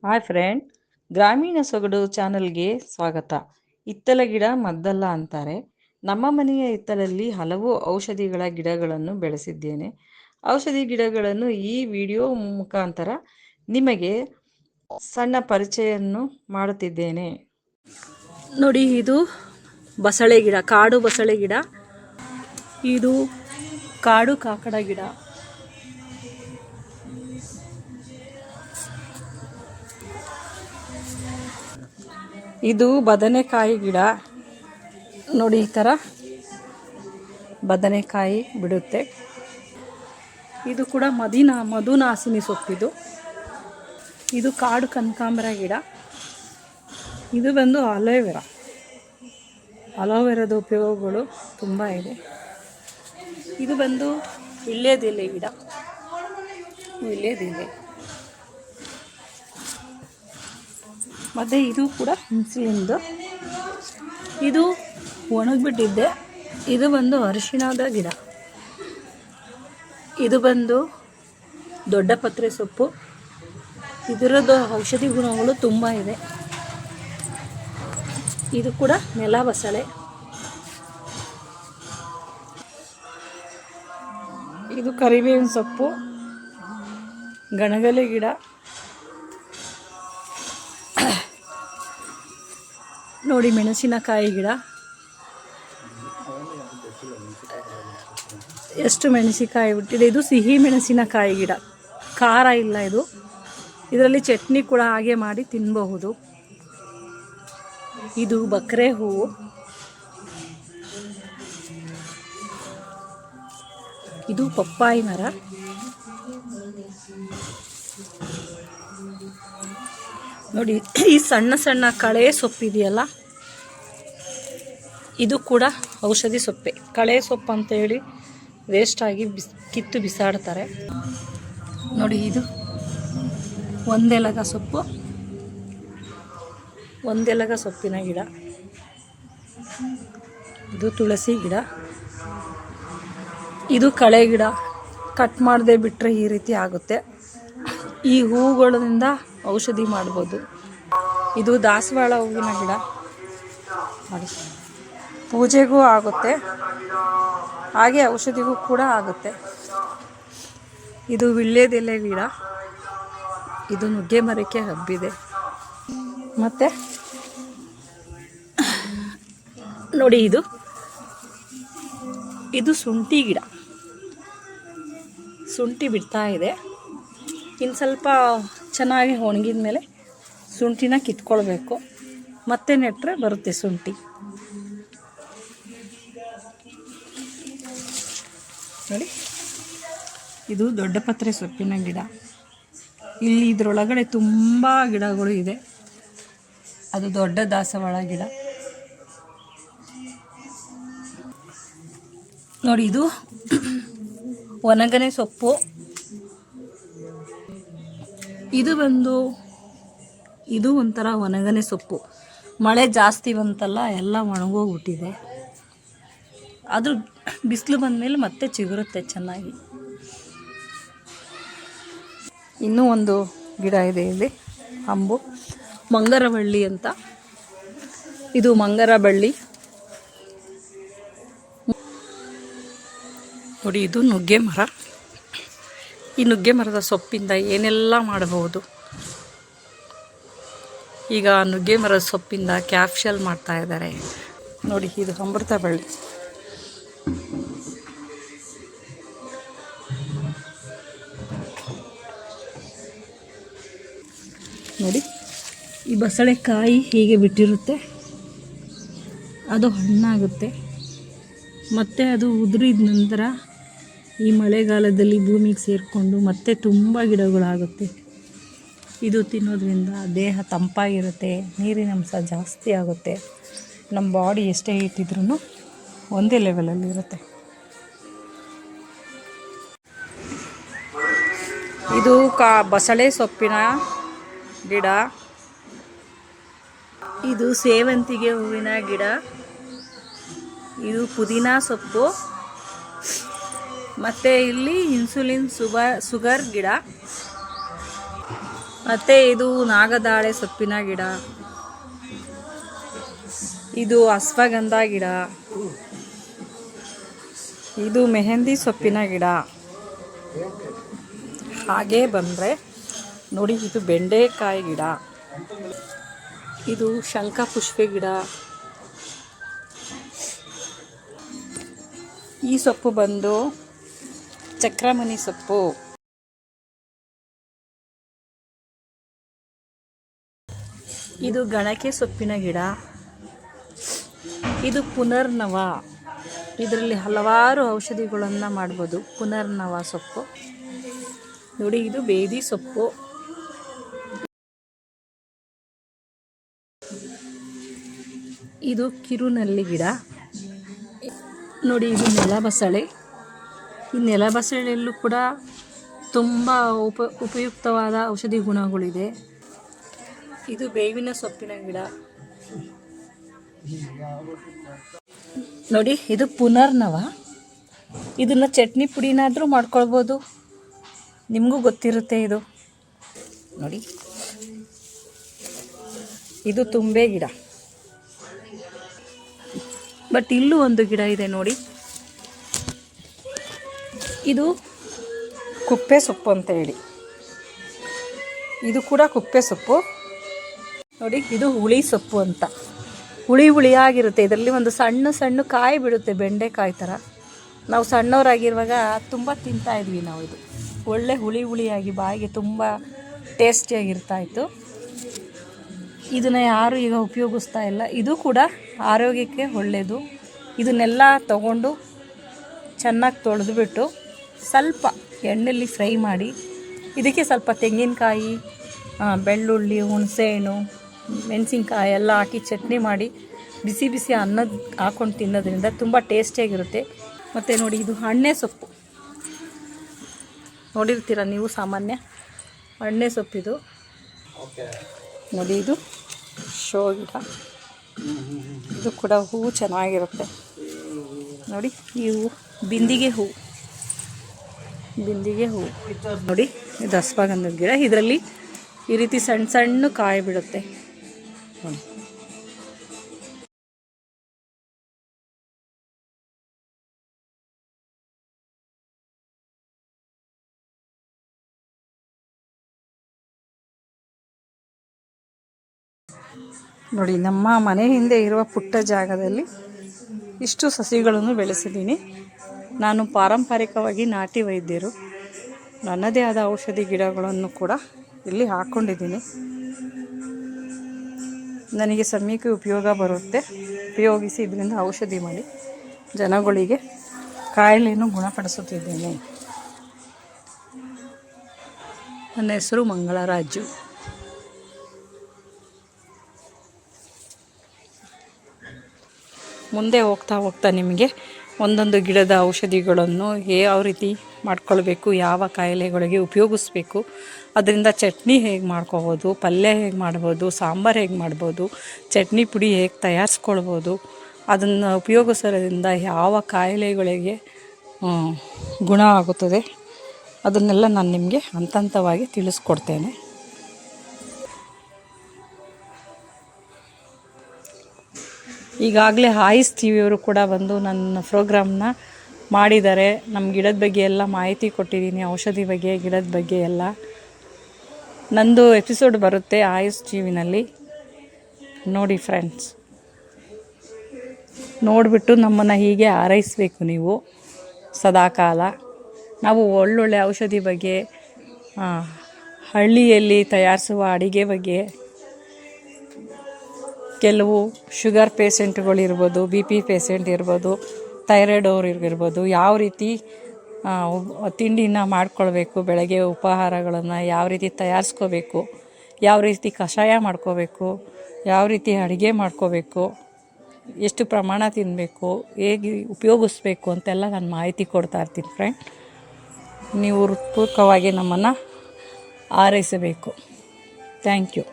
Hi friend, ಗ್ರಾಮೀಣ ಸೊಗಡು ಚಾನಲ್ಗೆ ಸ್ವಾಗತ. ಹಿತ್ತಲ ಗಿಡ ಮದ್ದಲ್ಲ ಅಂತಾರೆ. ನಮ್ಮ ಮನೆಯ ಹಿತ್ತಲಲ್ಲಿ ಹಲವು ಔಷಧಿಗಳ ಗಿಡಗಳನ್ನು ಬೆಳೆಸಿದ್ದೇನೆ. ಔಷಧಿ ಗಿಡಗಳನ್ನು ಈ ವಿಡಿಯೋ ಮುಖಾಂತರ ನಿಮಗೆ ಸಣ್ಣ ಪರಿಚಯವನ್ನು ಮಾಡುತ್ತಿದ್ದೇನೆ. ನೋಡಿ, ಇದು ಬಸಳೆ ಗಿಡ, ಕಾಡು ಬಸಳೆ ಗಿಡ. ಇದು ಕಾಡು ಕಾಕಡ ಗಿಡ. ಇದು ಬದನೆಕಾಯಿ ಗಿಡ. ನೋಡಿ, ಈ ಥರ ಬದನೆಕಾಯಿ ಬಿಡುತ್ತೆ. ಇದು ಕೂಡ ಮಧುನಾಸಿನಿ ಸೊಪ್ಪಿದು. ಇದು ಕಾಡು ಕನಕಾಂಬರ ಗಿಡ. ಇದು ಬಂದು ಅಲೋವೆರಾ. ಅಲೋವೆರಾದ ಉಪಯೋಗಗಳು ತುಂಬ ಇದೆ. ಇದು ಬಂದು ವೀಳ್ಯದೆಲೆ ಗಿಡ. ವೀಳ್ಯದೆಲೆ. ಮತ್ತು ಇದು ಕೂಡ ಇನ್ಸುಲಿನ್ದು. ಇದು ಒಣಗಿಬಿಟ್ಟಿದ್ದೆ. ಇದು ಬಂದು ಅರಿಶಿಣದ ಗಿಡ. ಇದು ಬಂದು ದೊಡ್ಡ ಪತ್ರೆ ಸೊಪ್ಪು. ಇದರದ್ದು ಔಷಧಿ ಗುಣಗಳು ತುಂಬ ಇದೆ. ಇದು ಕೂಡ ನೆಲ ಬಸಳೆ. ಇದು ಕರಿಬೇವಿನ ಸೊಪ್ಪು. ಗಣಗಲೆ ಗಿಡ. ನೋಡಿ, ಮೆಣಸಿನಕಾಯಿ ಗಿಡ. ಎಷ್ಟು ಮೆಣಸಿನಕಾಯಿ ಬಿಟ್ಟಿದೆ. ಇದು ಸಿಹಿ ಮೆಣಸಿನಕಾಯಿ ಗಿಡ. ಖಾರ ಇಲ್ಲ ಇದು. ಇದರಲ್ಲಿ ಚಟ್ನಿ ಕೂಡ ಹಾಗೆ ಮಾಡಿ ತಿನ್ನಬಹುದು. ಇದು ಬಕ್ರೆ ಹೂವು. ಇದು ಪಪ್ಪಾಯಿ ಮರ. ನೋಡಿ, ಈ ಸಣ್ಣ ಸಣ್ಣ ಕಳೆ ಸೊಪ್ಪಿದೆಯಲ್ಲ, ಇದು ಕೂಡ ಔಷಧಿ ಸೊಪ್ಪೆ. ಕಳೆ ಸೊಪ್ಪು ಅಂತ ಹೇಳಿ ವೇಸ್ಟಾಗಿ ಕಿತ್ತು ಬಿಸಾಡ್ತಾರೆ. ನೋಡಿ, ಇದು ಒಂದೆಲಗ ಸೊಪ್ಪು. ಒಂದೆಲಗ ಸೊಪ್ಪಿನ ಗಿಡ. ಇದು ತುಳಸಿ ಗಿಡ. ಇದು ಕಳೆ ಗಿಡ. ಕಟ್ ಮಾಡದೆ ಬಿಟ್ಟರೆ ಈ ರೀತಿ ಆಗುತ್ತೆ. ಈ ಹೂಗಳಿಂದ ಔಷಧಿ ಮಾಡ್ಬೋದು. ಇದು ದಾಸವಾಳ ಹೂವಿನ ಗಿಡ. ನೋಡಿ, ಪೂಜೆಗೂ ಆಗುತ್ತೆ, ಹಾಗೆ ಔಷಧಿಗೂ ಕೂಡ ಆಗುತ್ತೆ. ಇದು ವೀಳ್ಯದೆಲೆ ಗಿಡ. ಇದು ನುಗ್ಗೆ ಮರಕ್ಕೆ ಹಬ್ಬಿದೆ. ಮತ್ತು ನೋಡಿ, ಇದು ಶುಂಠಿ ಗಿಡ. ಶುಂಠಿ ಬಿಡ್ತಾ ಇದೆ. ಇನ್ನು ಸ್ವಲ್ಪ ಚೆನ್ನಾಗಿ ಒಣಗಿದ ಮೇಲೆ ಶುಂಠಿನ ಕಿತ್ಕೊಳ್ಬೇಕು. ಮತ್ತೆ ನೆಟ್ಟರೆ ಬರುತ್ತೆ ಶುಂಠಿ. ನೋಡಿ, ಇದು ದೊಡ್ಡ ಪತ್ರೆ ಸೊಪ್ಪಿನ ಗಿಡ. ಇಲ್ಲಿ ಇದರೊಳಗಡೆ ತುಂಬ ಗಿಡಗಳು ಇದೆ. ಅದು ದೊಡ್ಡ ದಾಸವಾಳ ಗಿಡ. ನೋಡಿ, ಇದು ಒಣಗನೆ ಸೊಪ್ಪು. ಇದು ಒಂಥರ ಒಣಗನೆ ಸೊಪ್ಪು. ಮಳೆ ಜಾಸ್ತಿ ಬಂತಲ್ಲ, ಎಲ್ಲ ಒಣಗೋಗ್ಬಿಟ್ಟಿದೆ. ಅದು ಬಿಸಿಲು ಬಂದಮೇಲೆ ಮತ್ತೆ ಚಿಗುರುತ್ತೆ ಚೆನ್ನಾಗಿ. ಇನ್ನೂ ಒಂದು ಗಿಡ ಇದೆ ಇಲ್ಲಿ, ಅಂಬು ಮಂಗರಬಳ್ಳಿ ಅಂತ. ಇದು ಮಂಗರ ಬಳ್ಳಿ. ನೋಡಿ, ಇದು ನುಗ್ಗೆ ಮರ. ಈ ನುಗ್ಗೆ ಮರದ ಸೊಪ್ಪಿಂದ ಏನೆಲ್ಲ ಮಾಡಬಹುದು. ಈಗ ನುಗ್ಗೆ ಮರದ ಸೊಪ್ಪಿಂದ ಕ್ಯಾಪ್ಷಲ್ ಮಾಡ್ತಾ ಇದ್ದಾರೆ. ನೋಡಿ, ಇದು ಅಮೃತ ಬಳ್ಳಿ. ನೋಡಿ, ಈ ಬಸಳೆಕಾಯಿ ಹೀಗೆ ಬಿಟ್ಟಿರುತ್ತೆ. ಅದು ಹಣ್ಣಾಗುತ್ತೆ. ಮತ್ತು ಅದು ಉದುರಿದ ನಂತರ ಈ ಮಳೆಗಾಲದಲ್ಲಿ ಭೂಮಿಗೆ ಸೇರಿಕೊಂಡು ಮತ್ತೆ ತುಂಬ ಗಿಡಗಳಾಗುತ್ತೆ. ಇದು ತಿನ್ನೋದ್ರಿಂದ ದೇಹ ತಂಪಾಗಿರುತ್ತೆ, ನೀರಿನ ಅಂಶ ಜಾಸ್ತಿ ಆಗುತ್ತೆ. ನಮ್ಮ ಬಾಡಿ ಎಷ್ಟೇ ಇಟ್ಟಿದ್ರೂ ಒಂದೇ ಲೆವೆಲಲ್ಲಿ ಇರುತ್ತೆ. ಇದು ಬಸಳೆ ಸೊಪ್ಪಿನ ಗಿಡ. ಇದು ಸೇವಂತಿಗೆ ಹೂವಿನ ಗಿಡ. ಇದು ಪುದೀನ ಸೊಪ್ಪು. ಮತ್ತು ಇಲ್ಲಿ ಇನ್ಸುಲಿನ್ ಶುಗರ್ ಗಿಡ. ಮತ್ತು ಇದು ನಾಗದಾಳೆ ಸೊಪ್ಪಿನ ಗಿಡ, ಇದು ಅಶ್ವಗಂಧ ಗಿಡ, ಇದು ಮೆಹಂದಿ ಸೊಪ್ಪಿನ ಗಿಡ. ಹಾಗೇ ಬಂದರೆ ನೋಡಿ, ಇದು ಬೆಂಡೆಕಾಯಿ ಗಿಡ, ಇದು ಶಂಖಪುಷ್ಪಿ ಗಿಡ. ಈ ಸೊಪ್ಪು ಬಂದು ಚಕ್ರಮಣಿ ಸೊಪ್ಪು. ಇದು ಗಣಕೆ ಸೊಪ್ಪಿನ ಗಿಡ, ಇದು ಪುನರ್ನವ. ಇದರಲ್ಲಿ ಹಲವಾರು ಔಷಧಿಗಳನ್ನು ಮಾಡ್ಬೋದು. ಪುನರ್ನವ ಸೊಪ್ಪು ನೋಡಿ, ಇದು ಬೇದಿ ಸೊಪ್ಪು. ಇದು ಕಿರುನಲ್ಲಿ ಗಿಡ ನೋಡಿ, ಇದು ನೆಲಬಸಳೆ. ಈ ನೆಲಬಸಳೆಯಲ್ಲೂ ಕೂಡ ತುಂಬ ಉಪಯುಕ್ತವಾದ ಔಷಧಿ ಗುಣಗಳಿದೆ. ಇದು ಬೇವಿನ ಸೊಪ್ಪಿನ ಗಿಡ ನೋಡಿ, ಇದು ಪುನರ್ನವ. ಇದನ್ನು ಚಟ್ನಿ ಪುಡಿನಾದರೂ ಮಾಡ್ಕೊಳ್ಬೋದು, ನಿಮಗೂ ಗೊತ್ತಿರುತ್ತೆ ಇದು ನೋಡಿ. ಇದು ತುಂಬೆ ಗಿಡ. ಬಟ್ ಇಲ್ಲೂ ಒಂದು ಗಿಡ ಇದೆ ನೋಡಿ, ಇದು ಕುಪ್ಪೆ ಸೊಪ್ಪು ಅಂತ ಹೇಳಿ. ಇದು ಕೂಡ ಕುಪ್ಪೆ ಸೊಪ್ಪು ನೋಡಿ. ಇದು ಹುಳಿ ಸೊಪ್ಪು ಅಂತ, ಹುಳಿ ಹುಳಿಯಾಗಿರುತ್ತೆ. ಇದರಲ್ಲಿ ಒಂದು ಸಣ್ಣ ಸಣ್ಣ ಕಾಯಿ ಬಿಡುತ್ತೆ, ಬೆಂಡೆಕಾಯಿ ಥರ. ನಾವು ಸಣ್ಣವರಾಗಿರುವಾಗ ತುಂಬ ತಿಂತಾಯಿದ್ವಿ ನಾವು. ಇದು ಒಳ್ಳೆ ಹುಳಿ ಹುಳಿಯಾಗಿ ಬಾಯಿಗೆ ತುಂಬ ಟೇಸ್ಟಿಯಾಗಿರ್ತಾಯಿತ್ತು. ಇದನ್ನು ಯಾರು ಈಗ ಉಪಯೋಗಿಸ್ತಾ ಇಲ್ಲ. ಇದು ಕೂಡ ಆರೋಗ್ಯಕ್ಕೆ ಒಳ್ಳೆಯದು. ಇದನ್ನೆಲ್ಲ ತಗೊಂಡು ಚೆನ್ನಾಗಿ ತೊಳೆದುಬಿಟ್ಟು ಸ್ವಲ್ಪ ಎಣ್ಣೆಯಲ್ಲಿ ಫ್ರೈ ಮಾಡಿ, ಇದಕ್ಕೆ ಸ್ವಲ್ಪ ತೆಂಗಿನಕಾಯಿ, ಬೆಳ್ಳುಳ್ಳಿ, ಹುಣಸೆಹಣ್ಣು, ಮೆಣಸಿನ್ಕಾಯಿ ಎಲ್ಲ ಹಾಕಿ ಚಟ್ನಿ ಮಾಡಿ ಬಿಸಿ ಬಿಸಿ ಅನ್ನದ ಹಾಕ್ಕೊಂಡು ತಿನ್ನೋದ್ರಿಂದ ತುಂಬ ಟೇಸ್ಟಿಯಾಗಿರುತ್ತೆ. ಮತ್ತು ನೋಡಿ, ಇದು ಹಣ್ಣೆ ಸೊಪ್ಪು ನೋಡಿರ್ತೀರ ನೀವು, ಸಾಮಾನ್ಯ ಹಣ್ಣೆ ಸೊಪ್ಪಿದು ನೋಡಿ. ಇದು ಶೋ ಗಿಡ, ಇದು ಕೂಡ ಹೂವು ಚೆನ್ನಾಗಿರುತ್ತೆ ನೋಡಿ. ಈ ಹೂವು ಬಿಂದಿಗೆ ಹೂವು ನೋಡಿ. ಇದು ಅಶ್ವಗಂಧದ ಗಿಡ. ಇದರಲ್ಲಿ ಈ ರೀತಿ ಸಣ್ಣ ಸಣ್ಣ ಕಾಯಿ ಬಿಡುತ್ತೆ ನೋಡಿ. ನೋಡಿ, ನಮ್ಮ ಮನೆ ಹಿಂದೆ ಇರುವ ಪುಟ್ಟ ಜಾಗದಲ್ಲಿ ಇಷ್ಟು ಸಸಿಗಳನ್ನು ಬೆಳೆಸಿದ್ದೀನಿ. ನಾನು ಪಾರಂಪರಿಕವಾಗಿ ನಾಟಿ ವೈದ್ಯರು. ನನ್ನದೇ ಆದ ಔಷಧಿ ಗಿಡಗಳನ್ನು ಕೂಡ ಇಲ್ಲಿ ಹಾಕ್ಕೊಂಡಿದ್ದೀನಿ. ನನಗೆ ಸಮಯಕ್ಕೆ ಉಪಯೋಗ ಬರುತ್ತೆ. ಉಪಯೋಗಿಸಿ ಇದರಿಂದ ಔಷಧಿ ಮಾಡಿ ಜನಗಳಿಗೆ ಕಾಯಿಲೆಯನ್ನು ಗುಣಪಡಿಸುತ್ತಿದ್ದೇನೆ. ನನ್ನ ಹೆಸರು ಮಂಗಳರಾಜು. ಮುಂದೆ ಹೋಗ್ತಾ ಹೋಗ್ತಾ ನಿಮಗೆ ಒಂದೊಂದು ಗಿಡದ ಔಷಧಿಗಳನ್ನು ಯಾವ ರೀತಿ ಮಾಡ್ಕೊಳ್ಬೇಕು, ಯಾವ ಕಾಯಿಲೆಗಳಿಗೆ ಉಪಯೋಗಿಸ್ಬೇಕು, ಅದರಿಂದ ಚಟ್ನಿ ಹೇಗೆ ಮಾಡ್ಕೋಬೋದು, ಪಲ್ಯ ಹೇಗೆ ಮಾಡ್ಬೋದು, ಸಾಂಬಾರು ಹೇಗೆ ಮಾಡ್ಬೋದು, ಚಟ್ನಿ ಪುಡಿ ಹೇಗೆ ತಯಾರಿಸ್ಕೊಳ್ಬೋದು, ಅದನ್ನು ಉಪಯೋಗಿಸೋದ್ರಿಂದ ಯಾವ ಕಾಯಿಲೆಗಳಿಗೆ ಗುಣ ಆಗುತ್ತದೆ, ಅದನ್ನೆಲ್ಲ ನಾನು ನಿಮಗೆ ಹಂತ ಹಂತವಾಗಿ ತಿಳಿಸ್ಕೊಡ್ತೇನೆ. ಈಗಾಗಲೇ ಆಯುಷ್ ಟಿವಿಯವರು ಕೂಡ ಬಂದು ನನ್ನ ಪ್ರೋಗ್ರಾಮ್ನ ಮಾಡಿದ್ದಾರೆ. ನಮ್ಮ ಗಿಡದ ಬಗ್ಗೆ ಎಲ್ಲ ಮಾಹಿತಿ ಕೊಟ್ಟಿದ್ದೀನಿ, ಔಷಧಿ ಬಗ್ಗೆ, ಗಿಡದ ಬಗ್ಗೆ ಎಲ್ಲ. ನಂದು ಎಪಿಸೋಡ್ ಬರುತ್ತೆ ಆಯುಷ್ ಟಿವಿನಲ್ಲಿ, ನೋಡಿ ಫ್ರೆಂಡ್ಸ್. ನೋಡಿಬಿಟ್ಟು ನಮ್ಮನ್ನು ಹೀಗೆ ಹಾರೈಸಬೇಕು ನೀವು ಸದಾಕಾಲ. ನಾವು ಒಳ್ಳೊಳ್ಳೆ ಔಷಧಿ ಬಗ್ಗೆ, ಹಳ್ಳಿಯಲ್ಲಿ ತಯಾರಿಸುವ ಅಡಿಗೆ ಬಗ್ಗೆ, ಕೆಲವು ಶುಗರ್ ಪೇಷೆಂಟ್ಗಳಿರ್ಬೋದು, ಬಿ ಪಿ ಪೇಷೆಂಟ್ ಇರ್ಬೋದು, ಥೈರಾಯ್ಡ್ ಅವ್ರು ಇರ್ಬೋದು, ಯಾವ ರೀತಿ ತಿಂಡಿನ ಮಾಡ್ಕೊಳ್ಬೇಕು, ಬೆಳಗ್ಗೆ ಉಪಹಾರಗಳನ್ನು ಯಾವ ರೀತಿ ತಯಾರಿಸ್ಕೋಬೇಕು, ಯಾವ ರೀತಿ ಕಷಾಯ ಮಾಡ್ಕೋಬೇಕು, ಯಾವ ರೀತಿ ಅಡುಗೆ ಮಾಡ್ಕೋಬೇಕು, ಎಷ್ಟು ಪ್ರಮಾಣ ತಿನ್ನಬೇಕು, ಹೇಗೆ ಉಪಯೋಗಿಸ್ಬೇಕು ಅಂತೆಲ್ಲ ನಾನು ಮಾಹಿತಿ ಕೊಡ್ತಾ ಇರ್ತೀನಿ ಫ್ರೆಂಡ್. ನೀವು ಹೃತ್ಪೂರ್ವಕವಾಗಿ ನಮ್ಮನ್ನು ಹಾರೈಸಬೇಕು. Thank you.